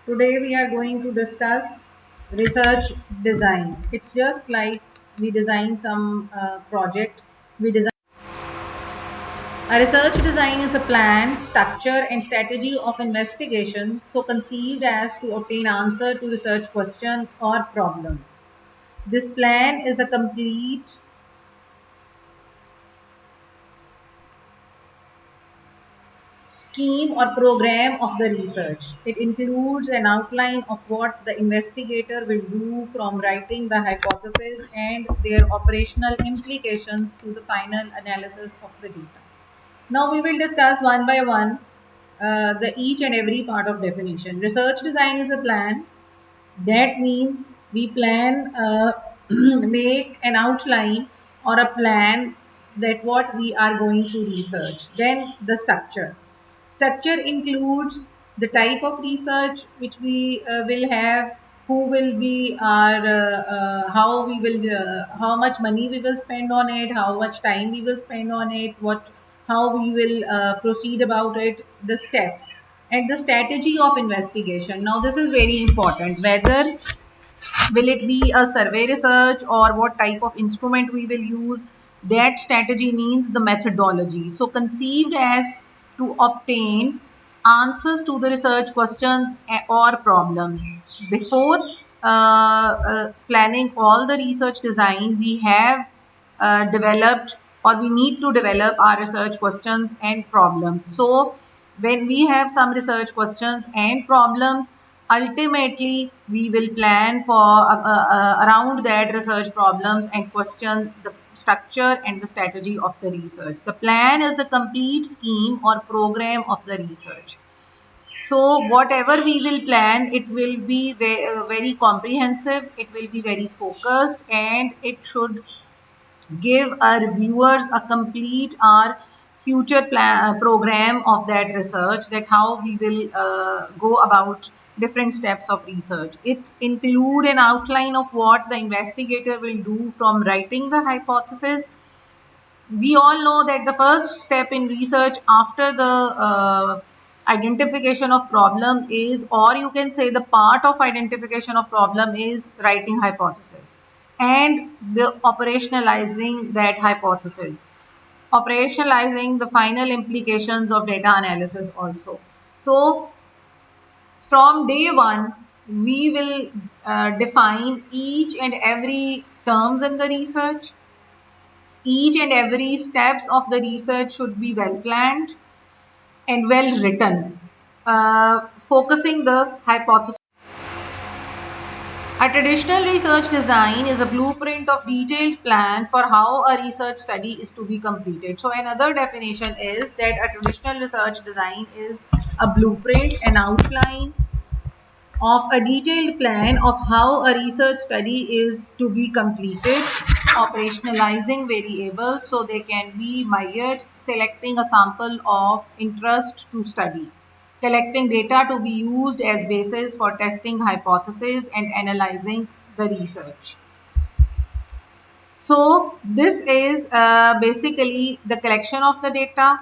Today we are going to discuss research design. It's just like we design some project. We design a research design is a plan, structure, and strategy of investigation, so conceived as to obtain answer to research question or problems. This plan is a complete scheme or program of the research. It includes an outline of what the investigator will do from writing the hypothesis and their operational implications to the final analysis of the data. Now we will discuss one by one the each and every part of definition. Research design is a plan. That means we plan, make an outline or a plan that what we are going to research. Then the structure. Structure includes the type of research which we will have, who will be our, how we will, how much money we will spend on it, how much time we will spend on it, how we will proceed about it, the steps, and the strategy of investigation. Now, this is very important. Whether will it be a survey research or what type of instrument we will use, that strategy means the methodology. So conceived as to obtain answers to the research questions or problems. Before planning all the research design, we have developed, or we need to develop our research questions and problems. So when we have some research questions and problems, ultimately we will plan for around that research problems and question the structure and the strategy of the research. The plan is the complete scheme or program of the research. So whatever we will plan, it will be very comprehensive, it will be very focused, and it should give our viewers a complete our future program of that research, that how we will go about different steps of research. It include an outline of what the investigator will do from writing the hypothesis. We all know that the first step in research after the identification of problem is, or you can say the part of identification of problem is, writing hypothesis and the operationalizing that hypothesis, operationalizing the final implications of data analysis also. So from day one, we will define each and every terms in the research. Each and every steps of the research should be well planned and well written, focusing the hypothesis. A traditional research design is a blueprint of detailed plan for how a research study is to be completed. So another definition is that a traditional research design is a blueprint, an outline of a detailed plan of how a research study is to be completed, operationalizing variables so they can be measured, selecting a sample of interest to study, collecting data to be used as basis for testing hypotheses, and analyzing the research. So this is basically the collection of the data,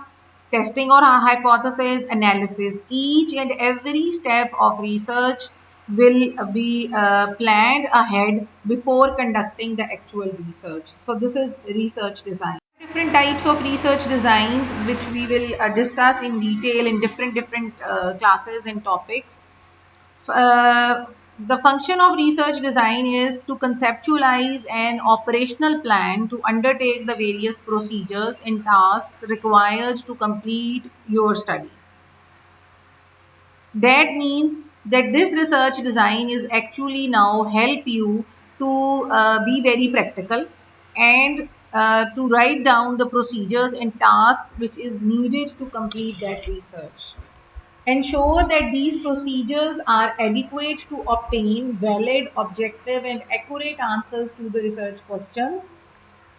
testing or hypothesis, analysis. Each and every step of research will be planned ahead before conducting the actual research. So this is research design. Different types of research designs which we will discuss in detail in different classes and topics. The function of research design is to conceptualize an operational plan to undertake the various procedures and tasks required to complete your study. That means that this research design is actually now help you to be very practical and to write down the procedures and tasks which is needed to complete that research. Ensure that these procedures are adequate to obtain valid, objective, and accurate answers to the research questions.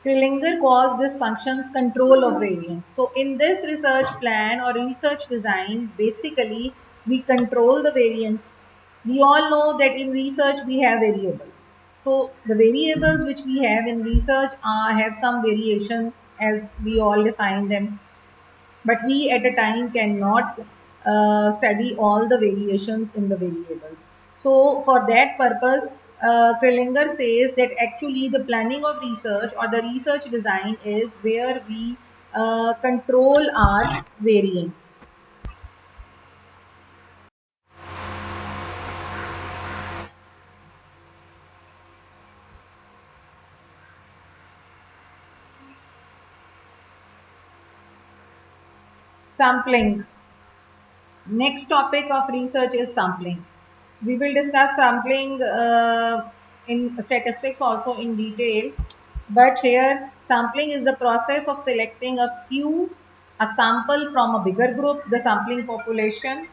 Killinger calls this functions control of variance. So in this research plan or research design, basically we control the variance. We all know that in research we have variables. So the variables which we have in research have some variation as we all define them, but we at a time cannot study all the variations in the variables. So for that purpose, Krillinger says that actually the planning of research or the research design is where we control our variance. Sampling. Next topic of research is sampling. We will discuss sampling in statistics also in detail, but here sampling is the process of selecting a sample from a bigger group, the sampling population,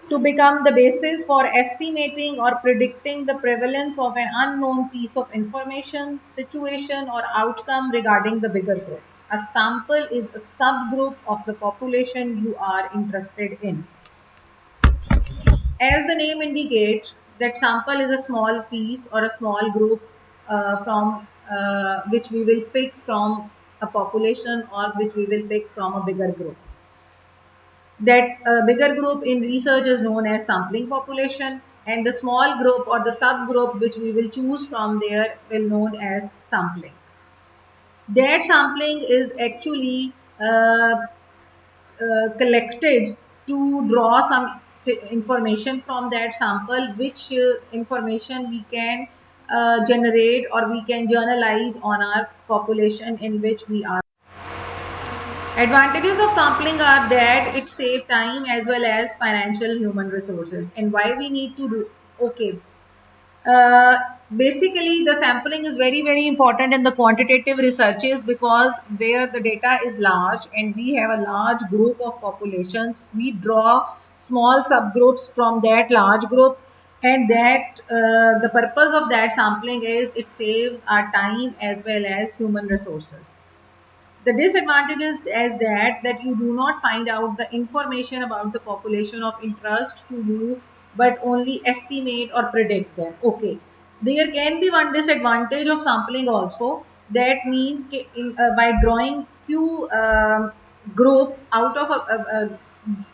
to become the basis for estimating or predicting the prevalence of an unknown piece of information, situation, or outcome regarding the bigger group. A sample is a subgroup of the population you are interested in. As the name indicates, that sample is a small piece or a small group from which we will pick from a population or which we will pick from a bigger group. That bigger group in research is known as sampling population, and the small group or the subgroup which we will choose from there will known as sampling. That sampling is actually collected to draw some information from that sample, which information we can generate or we can journalize on our population in which we are. Advantages of sampling are that it saves time as well as financial human resources. And why we need to do, okay, uh, basically the sampling is very important in the quantitative researches, because where the data is large and we have a large group of populations, we draw small subgroups from that large group, and that the purpose of that sampling is it saves our time as well as human resources. The disadvantage is as that you do not find out the information about the population of interest to you, but only estimate or predict them. Okay, there can be one disadvantage of sampling also. That means by drawing few group out of a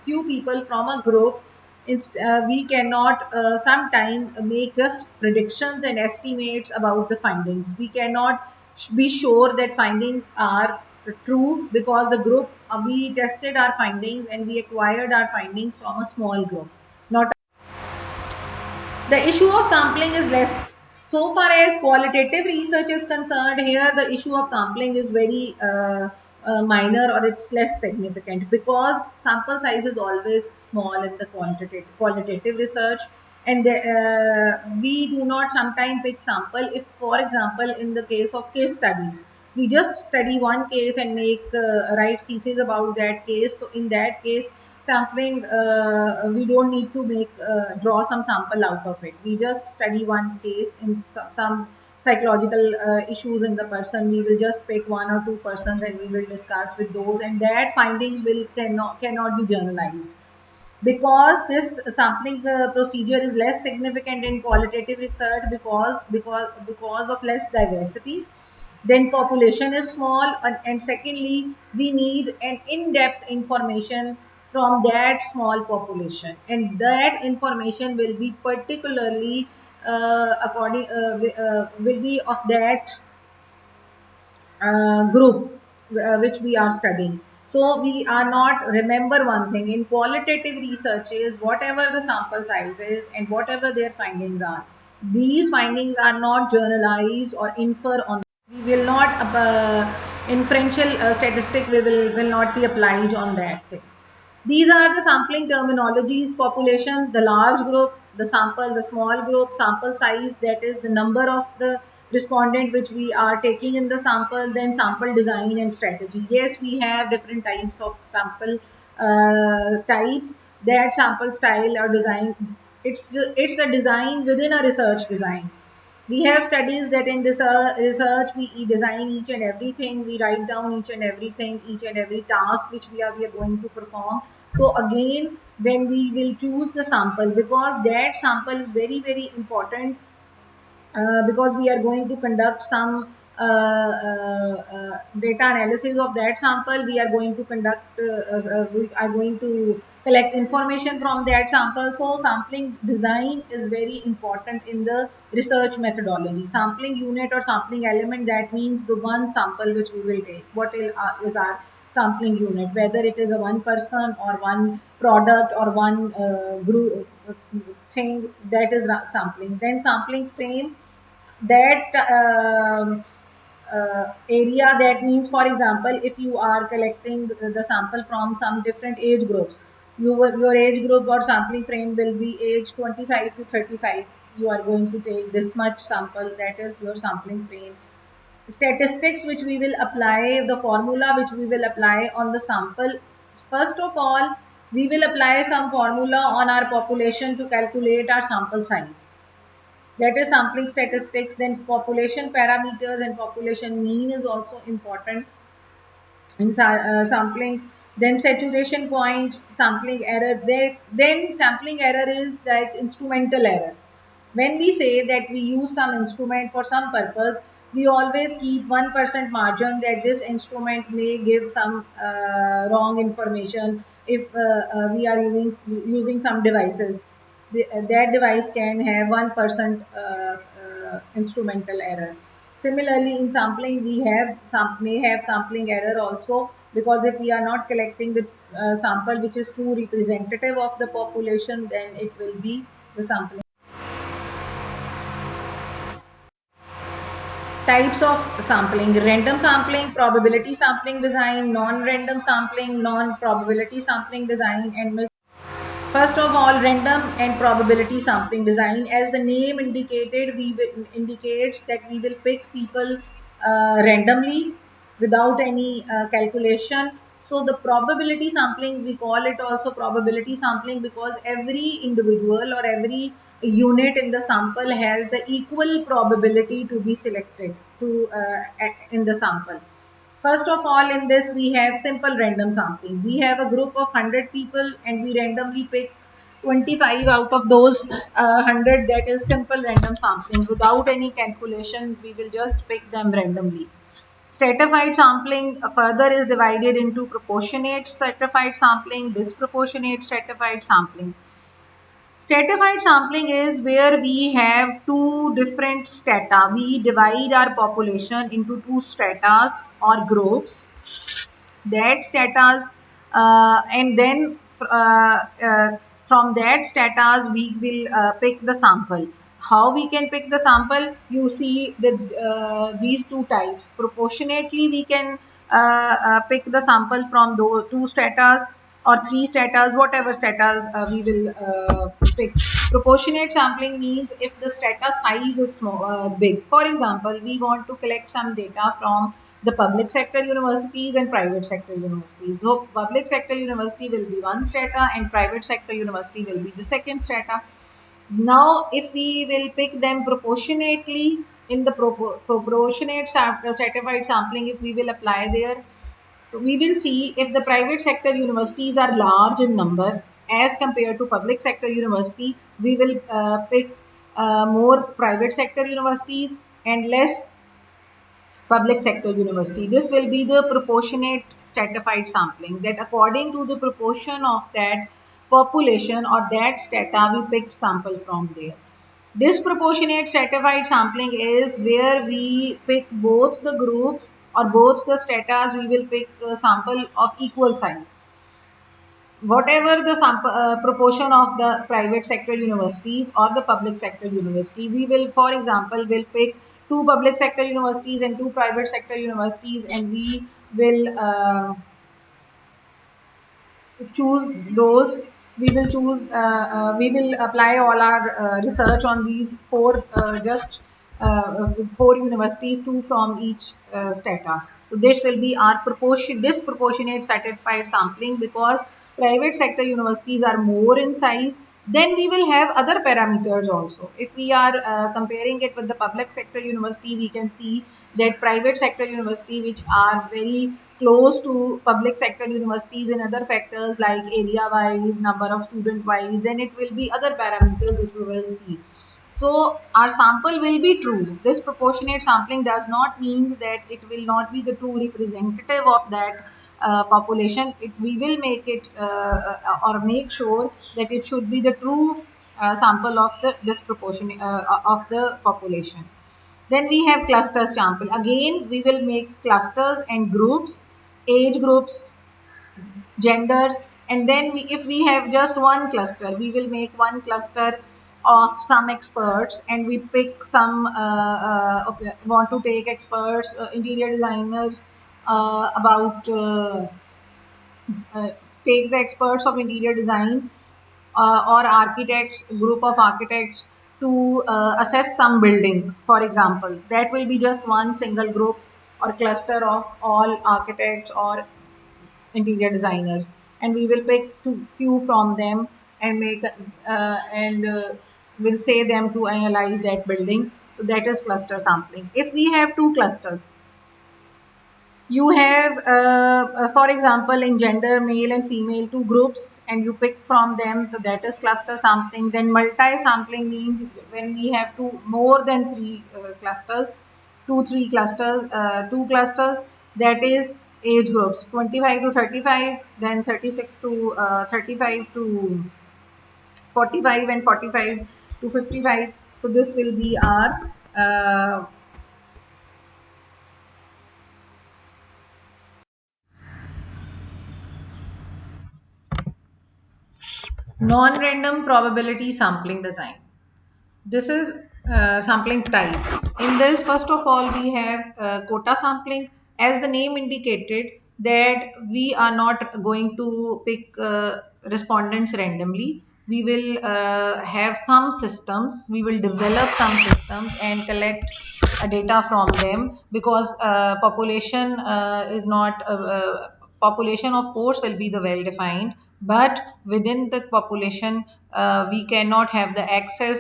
few people from a group, we cannot sometime make just predictions and estimates about the findings. We cannot be sure that findings are true, because the group we tested our findings and we acquired our findings from a small group. Not the issue of sampling is less. So far as qualitative research is concerned, here the issue of sampling is very minor, or it's less significant, because sample size is always small in the qualitative research, and we do not sometimes pick sample. If, for example, in the case of case studies, we just study one case and make write thesis about that case. So in that case, sampling, we don't need to make draw some sample out of it. We just study one case in some psychological issues in the person. We will just pick one or two persons and we will discuss with those, and that findings will cannot be journalized, because this sampling procedure is less significant in qualitative research, because of less diversity. Then population is small, and secondly we need an in-depth information from that small population, and that information will be particularly will be of that group which we are studying. So we are not, remember one thing, in qualitative research is whatever the sample size is and whatever their findings are, these findings are not journalized or infer on. We will not inferential statistic will not be applied on that thing. These are the sampling terminologies: population, the large group; the sample, the small group; sample size, that is the number of the respondent which we are taking in the sample; then sample design and strategy. Yes, we have different types of sample types. That sample style or design, it's a design within a research design. We have studies that in this research we design each and everything, we write down each and everything, each and every task which we are going to perform. So again, when we will choose the sample, because that sample is very important, because we are going to conduct some data analysis of that sample. We are going to conduct, we are going to collect information from that sample. So sampling design is very important in the research methodology. Sampling unit or sampling element, that means the one sample which we will take. What is our sampling unit, whether it is a one person or one product or one group thing, that is sampling. Then sampling frame, that area, that means, for example, if you are collecting the sample from some different age groups, your age group or sampling frame will be age 25 to 35. You are going to take this much sample, that is your sampling frame. Statistics which we will apply, the formula which we will apply on the sample. First of all, we will apply some formula on our population to calculate our sample size, that is sampling statistics. Then population parameters and population mean is also important in sampling. Then saturation point, sampling error. Then sampling error is like instrumental error. When we say that we use some instrument for some purpose, we always keep 1% margin that this instrument may give some wrong information. If we are using some devices, that device can have 1% instrumental error. Similarly, in sampling, we have may have sampling error also, because if we are not collecting the sample which is too representative of the population, then it will be the sampling. Types of sampling: random sampling, probability sampling design, non-random sampling, non-probability sampling design, and first of all, random and probability sampling design. As the name indicated, indicates that we will pick people randomly without any calculation. So the probability sampling, we call it also probability sampling, because every individual or every unit in the sample has the equal probability to be selected to in the sample. First of all, in this we have simple random sampling. We have a group of 100 people and we randomly pick 25 out of those 100. That is simple random sampling. Without any calculation, we will just pick them randomly. Stratified sampling further is divided into proportionate stratified sampling, disproportionate stratified sampling. Stratified sampling is where we have two different strata. We divide our population into two stratas or groups. That stratas, and then from that stratas we will pick the sample. How we can pick the sample? You see these two types. Proportionately, we can pick the sample from those two stratas or three stratas, whatever stratas we will pick. Proportionate sampling means if the strata size is small, big. For example, we want to collect some data from the public sector universities and private sector universities. So public sector university will be one strata and private sector university will be the second strata. Now, if we will pick them proportionately in the proportionate stratified sampling, if we will apply there, we will see if the private sector universities are large in number as compared to public sector university, we will pick more private sector universities and less public sector university. This will be the proportionate stratified sampling, that according to the proportion of that population or that strata, we picked sample from there. Disproportionate stratified sampling is where we pick both the groups or both the stratas, we will pick a sample of equal size. Whatever the sample, proportion of the private sector universities or the public sector university, we will, for example, will pick two public sector universities and two private sector universities, and we will choose those. We will choose, we will apply all our research on these four universities, two from each strata. So this will be our disproportionate stratified sampling, because private sector universities are more in size. Then we will have other parameters also. If we are comparing it with the public sector university, we can see that private sector university, which are very close to public sector universities in other factors like area wise, number of student wise, then it will be other parameters which we will see. So our sample will be true. This proportionate sampling does not mean that it will not be the true representative of that population. We will make it or make sure that it should be the true sample of the disproportionate of the population. Then we have cluster sample. Again, we will make clusters and groups, age groups, genders, and then if we have just one cluster, we will make one cluster of some experts, and we pick some okay, want to take experts, interior designers, about uh, take the experts of interior design, or architects, group of architects, to assess some building, for example. That will be just one single group or cluster of all architects or interior designers, and we will pick two few from them and make and will say them to analyze that building. So that is cluster sampling. If we have two clusters, you have for example, in gender, male and female, two groups, and you pick from them, so that is cluster sampling. Then multi sampling means when we have two more than three clusters, two clusters, that is age groups 25 to 35, then 36 to 35 to 45, and 45 to 55. So this will be our non-random probability sampling design. This is sampling type. In this, first of all, we have quota sampling. As the name indicated, that we are not going to pick respondents randomly. We will have some systems. We will develop some systems and collect data from them, because population of course will be the well defined, but within the population we cannot have the access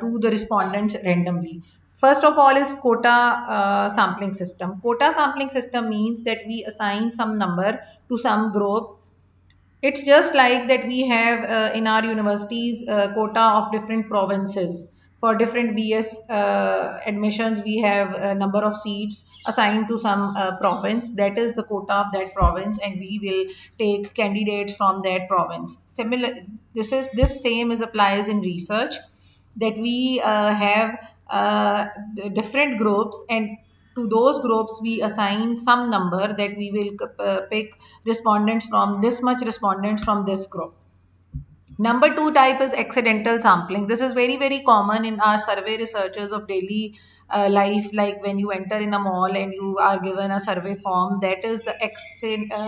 to the respondents randomly. First of all is quota sampling system. Quota sampling system means that we assign some number to some group. It's just like that we have in our universities quota of different provinces. For different BS admissions, we have a number of seats assigned to some province. That is the quota of that province, and we will take candidates from that province. Similar, this same is applies in research, that we have different groups, and to those groups we assign some number, that we will pick respondents from this much, respondents from this group. Number two type is accidental sampling. This is very, very common in our survey researches of daily life, like when you enter in a mall and you are given a survey form. That is the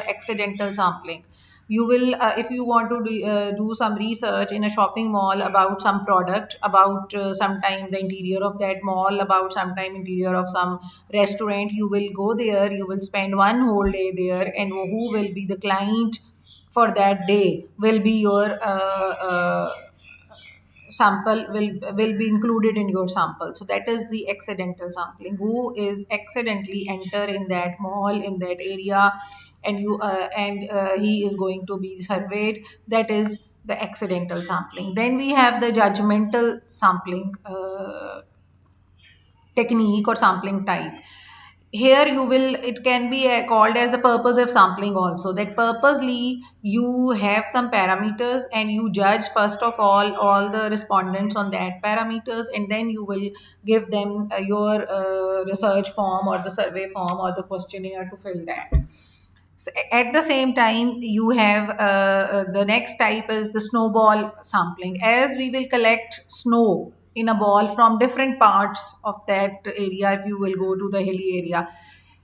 accidental sampling. You will, if you want to do some research in a shopping mall about some product, about sometime the interior of that mall, about sometime interior of some restaurant, you will go there, you will spend one whole day there, and who will be the client for that day will be your sample, will be included in your sample. So that is the accidental sampling. Who is accidentally enter in that mall, in that area, and he is going to be surveyed. That is the accidental sampling. Then we have the judgmental sampling technique or sampling type. Here you will, it can be called as a purposive sampling also, that purposely you have some parameters and you judge first of all the respondents on that parameters, and then you will give them your research form or the survey form or the questionnaire to fill that. So at the same time, you have the next type is the snowball sampling. As we will collect snow in a ball from different parts of that area, if you will go to the hilly area,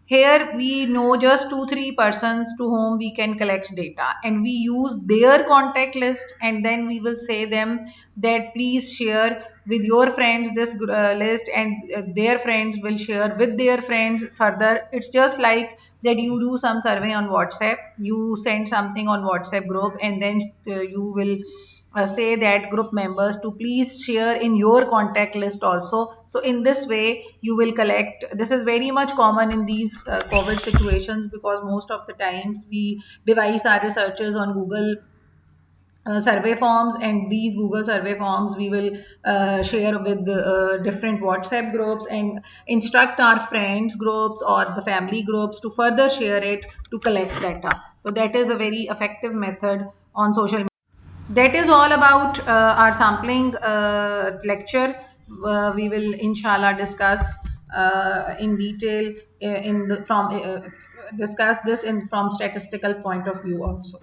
here we know just 2 3 persons to whom we can collect data, and we use their contact list, and then we will say them that please share with your friends this list, and their friends will share with their friends further. It's just like that you do some survey on WhatsApp, you send something on WhatsApp group, and then you will say that group members to please share in your contact list also. So in this way you will collect. This is very much common in these COVID situations, because most of the times we devise our researches on Google survey forms, and these Google survey forms we will share with different WhatsApp groups and instruct our friends groups or the family groups to further share it to collect data. So that is a very effective method on social media. That is all about our sampling lecture. We will inshallah discuss in detail in the from discuss this in from statistical point of view also.